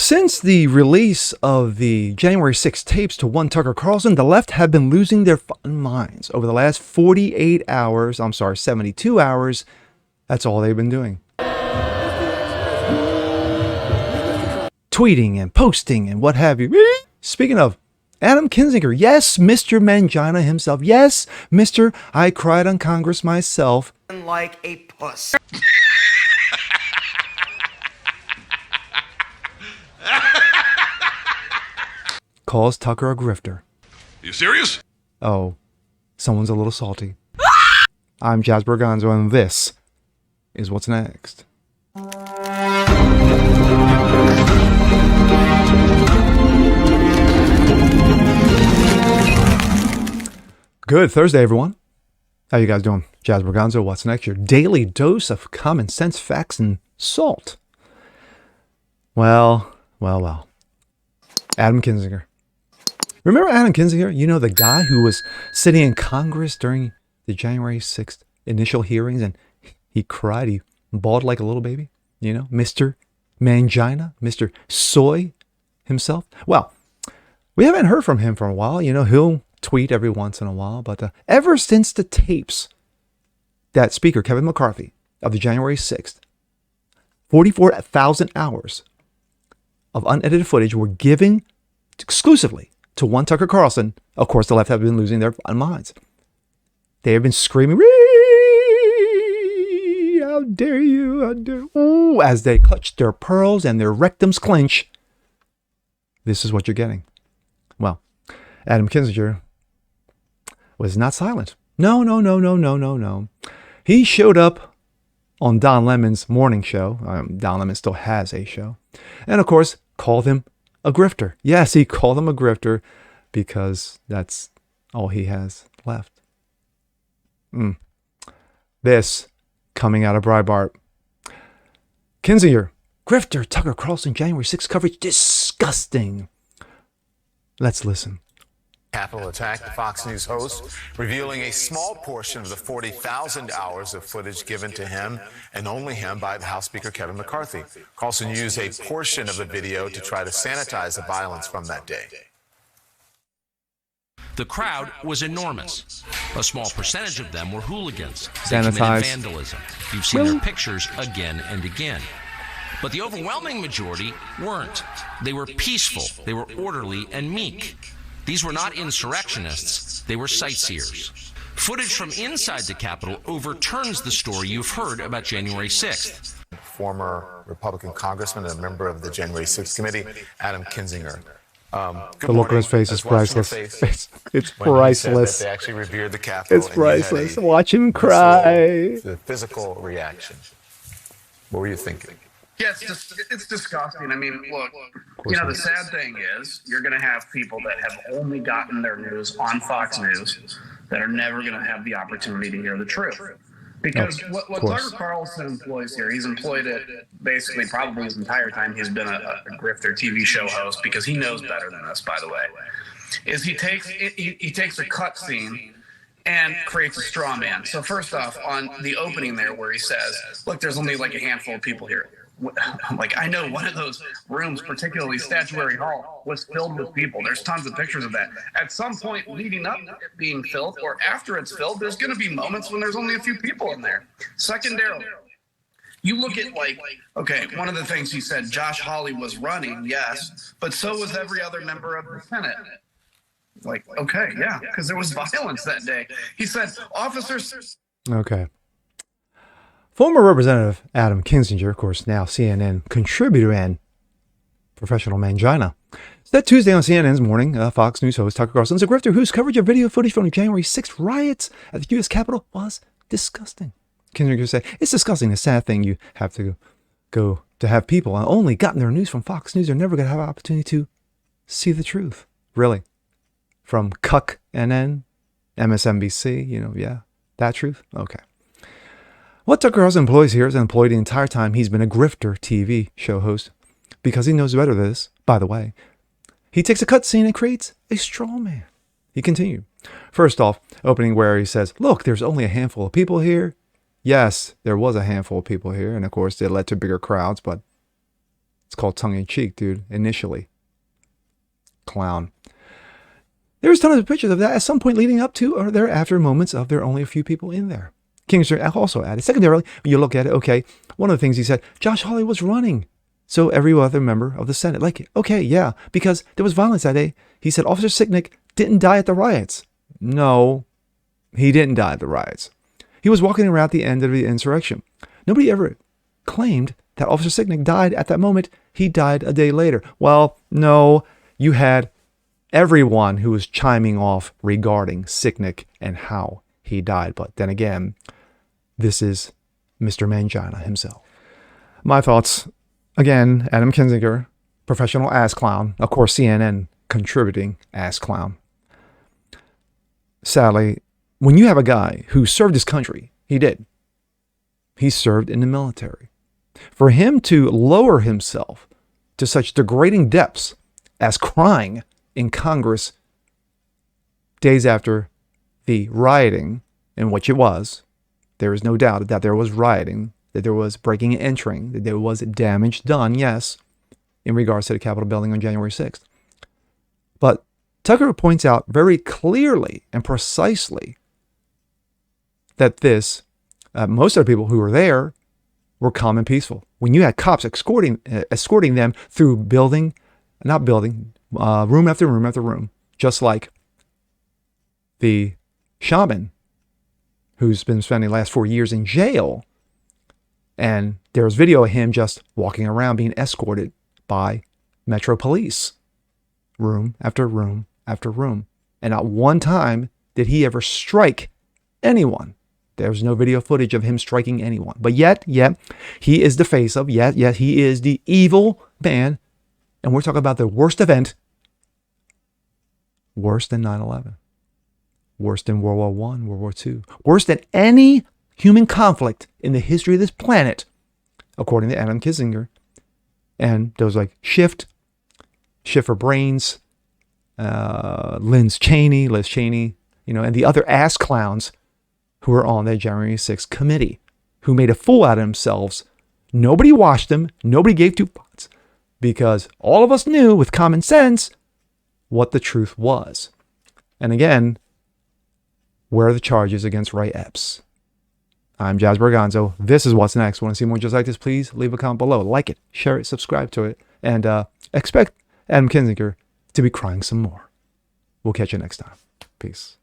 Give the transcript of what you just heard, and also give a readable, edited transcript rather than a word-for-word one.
Since the release of the January 6th tapes to one Tucker Carlson, the left have been losing their minds over the last 48 hours. 72 hours. That's all they've been doing. Tweeting and posting and what have you. Speaking of, Adam Kinzinger, yes, Mr. Mangina himself, yes, Mr. I cried on Congress myself. Like a puss. Calls Tucker a grifter. You serious? Oh, someone's a little salty. I'm Jasper Gonzo, and this is what's next. Good Thursday, everyone. How you guys doing? Jasper Gonzo, what's next? Your daily dose of common sense, facts, and salt. Well. Adam Kinzinger. Remember Adam Kinzinger? You know, the guy who was sitting in Congress during the January 6th initial hearings, and he cried. He bawled like a little baby. You know, Mr. Mangina, Mr. Soy himself. Well, we haven't heard from him for a while. You know, he'll tweet every once in a while, but ever since the tapes that Speaker Kevin McCarthy of the January 6th, 44,000 hours of unedited footage were given exclusively to one Tucker Carlson, of course, the left have been losing their minds. They have been screaming, how dare you, how dare you, as they clutch their pearls and their rectums clench. This is what you're getting. Well, Adam Kinzinger was not silent. No. He showed up on Don Lemon's morning show. Don Lemon still has a show. And of course, called him a grifter. Yes, he called him a grifter because that's all he has left. This coming out of Breitbart. Kinzinger, grifter, Tucker Carlson, January 6th coverage, disgusting. Let's listen. Capitol attack, the Fox News host, revealing a small portion of the 40,000 hours of footage given to him and only him by the House Speaker Kevin McCarthy. Carlson used a portion of the video to try to sanitize the violence from that day. The crowd was enormous. A small percentage of them were hooligans. They Sanitized. committed vandalism. You've seen their pictures again and again. But the overwhelming majority weren't. They were peaceful. They were orderly and meek. These were not insurrectionists, they were sightseers. Footage from inside the Capitol overturns the story you've heard about January 6th. Former Republican congressman and a member of the January 6th committee, Adam Kinzinger. The look on his face is priceless. It's priceless. They actually revered the Capitol. It's priceless. Watch him cry. The physical reaction. What were you thinking? Yeah, it's disgusting. I mean, look, you know, the sad thing is you're going to have people that have only gotten their news on Fox News that are never going to have the opportunity to hear the truth. Because what Tucker Carlson employs here, he's employed it basically probably his entire time he's been a grifter TV show host, because he knows better than us, by the way, is he takes a cut scene and creates a straw man. So first off, on the opening there where he says, look, there's only like a handful of people here. Like, I know one of those rooms, particularly Statuary Hall, was filled with people. There's tons of pictures of that. At some point leading up to it being filled, or after it's filled, there's going to be moments when there's only a few people in there. Secondarily, you look at, like, okay, one of the things he said, Josh Hawley was running, yes, but so was every other member of the Senate. Like, okay, yeah, because there was violence that day. He said, officers... Okay. Former Representative Adam Kinzinger, of course, now CNN contributor and professional mangina, said Tuesday on CNN's morning, Fox News host Tucker Carlson's a grifter whose coverage of video footage from the January 6th riots at the U.S. Capitol was disgusting. Kinzinger said, it's disgusting, a sad thing you have to go to have people only gotten their news from Fox News. They're never going to have an opportunity to see the truth. Really. From Cuck NN, MSNBC, you know, yeah, that truth? Okay. What Tucker Carlson employs here is employed the entire time he's been a grifter TV show host, because he knows better than this, by the way. He takes a cutscene and creates a straw man. He continued. First off, opening where he says, look, there's only a handful of people here. Yes, there was a handful of people here, and of course it led to bigger crowds, but it's called tongue-in-cheek, dude, initially. Clown. There's tons of pictures of that at some point leading up to or thereafter moments of there are only a few people in there. Kinzinger also added, secondarily, when you look at it, okay, one of the things he said, Josh Hawley was running. So every other member of the Senate, like, okay, yeah, because there was violence that day. He said Officer Sicknick didn't die at the riots. No, he didn't die at the riots. He was walking around at the end of the insurrection. Nobody ever claimed that Officer Sicknick died at that moment. He died a day later. Well, no, you had everyone who was chiming off regarding Sicknick and how he died. But then again, this is Mr. Mangina himself. My thoughts, again, Adam Kinzinger, professional ass clown. Of course, CNN contributing ass clown. Sadly, when you have a guy who served his country, he did. He served in the military. For him to lower himself to such degrading depths as crying in Congress days after the rioting, in which it was, there is no doubt that there was rioting, that there was breaking and entering, that there was damage done, yes, in regards to the Capitol building on January 6th. But Tucker points out very clearly and precisely that most of the people who were there were calm and peaceful. When you had cops escorting them through room after room after room, just like the shaman who's been spending the last 4 years in jail. And there's video of him just walking around being escorted by Metro Police, room after room after room. And not one time did he ever strike anyone. There's no video footage of him striking anyone. But yet, he is the face of, yet he is the evil man. And we're talking about the worst event, worse than 9/11, worse than World War I, World War II, worse than any human conflict in the history of this planet, according to Adam Kinzinger. And those like Schiff for Brains, Liz Cheney, and the other ass clowns who were on the January 6th committee, who made a fool out of themselves. Nobody watched them. Nobody gave two fucks, because all of us knew with common sense what the truth was. And again, where are the charges against Ray Epps? I'm Jazz Berganzo. This is What's Next. Want to see more just like this? Please leave a comment below. Like it, share it, subscribe to it, and expect Adam Kinzinger to be crying some more. We'll catch you next time. Peace.